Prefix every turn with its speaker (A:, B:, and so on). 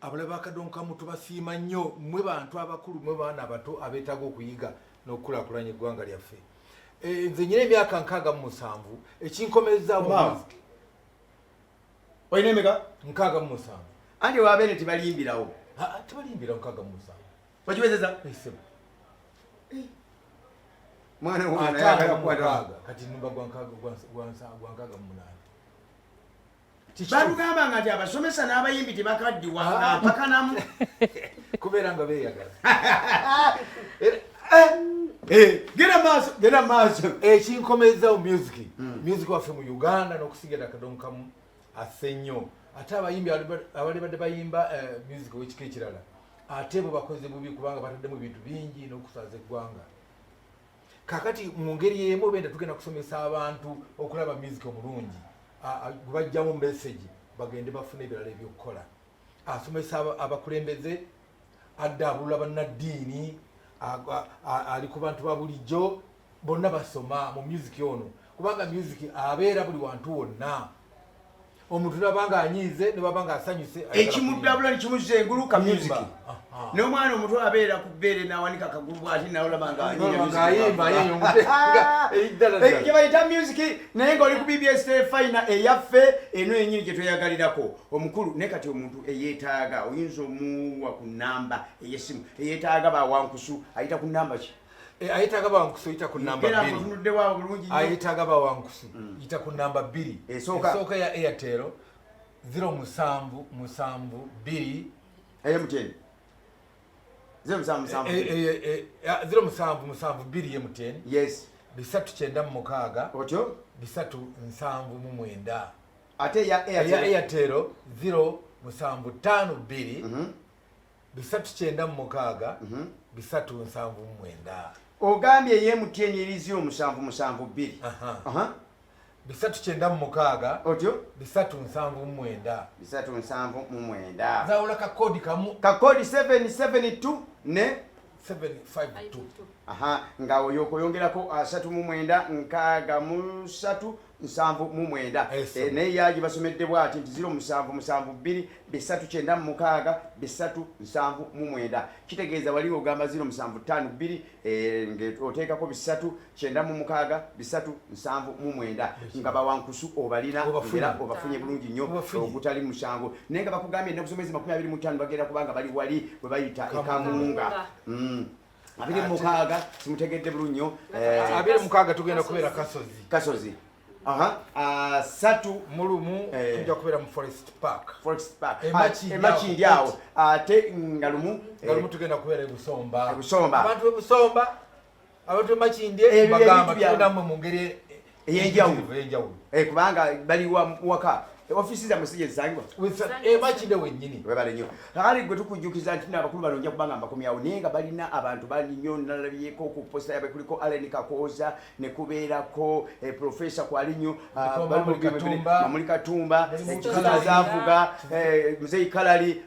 A: abalaba akadonkamu tubasiima nnyo mmwe bantu abakulu mmwe baana abato abeetaaga okuyiga n'okukulaakulanya eggwanga lyaffe. Nze nyina emyaka 67 ekinkomereza
B: olina emeka
A: 67
B: anti wabeene tebaliyimbirawo
A: tebaliyimbira 67
B: wakiwezeza mwana
A: kati numba gwa 68
B: balugamba nga nti abasomesa n'abayimbi tebakaddiwa mpakanamu
A: kubeera nga beeyagala.
B: gera maaso
A: ekinkomezawo music waffe mu Uganda n'okusigira akadonkamu asse nnyo ate abayimbi abali badde bayimba music w'ekika ekirala ate bo bakoze bubi kubanga bataddemu ebintu bingi n'okusaaza eggwanga. Kakati mu ngeri y'emu benda tugenda kusomesa abantu okulaba music omulungi gubajjamu message bagende bafune ebirala ebyokukola. Asomesa abakulembeze addaabulula bannaddiini ali ku bantu ba bulijjo bonna basoma mu music ono kubanga music abeera buli wantu wonna. Omuntu nabanga anyiize ne babanga asanyuse
B: ekimuddabula nikimuzza engulu ka music n'omwana omuto abeera ku bbeere n'awanika akagulu bw'ati nawe olabanga anyiiyebayita music naye ng'oli ku BBS fayina eyaffe eno yenyini gye tweyagalirako omukulu naye kati omuntu eyeetaaga oyinza omuwa ku nnamba ey'essimu eyeetaaga bawankusu ayita ku nnamba ki
A: ayitaaga bawankusu yita ku namba 2 ayitaaga bawankusu yita ku namba 2 esooka ya Airtel 0772
B: MTN
A: 0772 MTN
B: yes
A: 396
B: otyo
A: 379
B: ate ya
A: Airtel 0752 396 379
B: ogambye ye MTN eri 0772
A: 396
B: otyo
A: 379 zawula kakodi kamu
B: kakodi 772 ne
A: 752
B: nga oyokoyongerako 39 63 naye yaji basomedde bwati nti 0772 396 379 kitegeeza wali ogamba 0752 oteekako 396 379 nga bawankusu obalina era obafunye bulungi nnyo ogutali musango naye nga bakugambye ennaku z'omwezi 25 bagenda kubanga bali wali bwe bayita ekamunga 26 simutegedde bulungi nnyo
A: 26 tugenda kubeera
B: kasozi
A: satu mulumu tujja kubeera mu Forest Park
B: emakindi awo ate ngalumu
A: tugenda kubeera ebusomba
B: abantu
A: ebusomba abantu emakindi bagamba tunamu mu ngeri
B: ey'enjawulo kubanga bali waka ofisi za musije zangwa
A: emakinde wennyini
B: webale nnyo kakati gwe tukujjukiza nti n'abakulu bano nja kubanga mbakomyawo naye nga balina abantu bali nnyo nalabyeko ku posta yabe kuliko Allen Kakooza ne kubeerako Profesa kwali nnyo Mamuli Katumba Zaavuga Mzee Kalali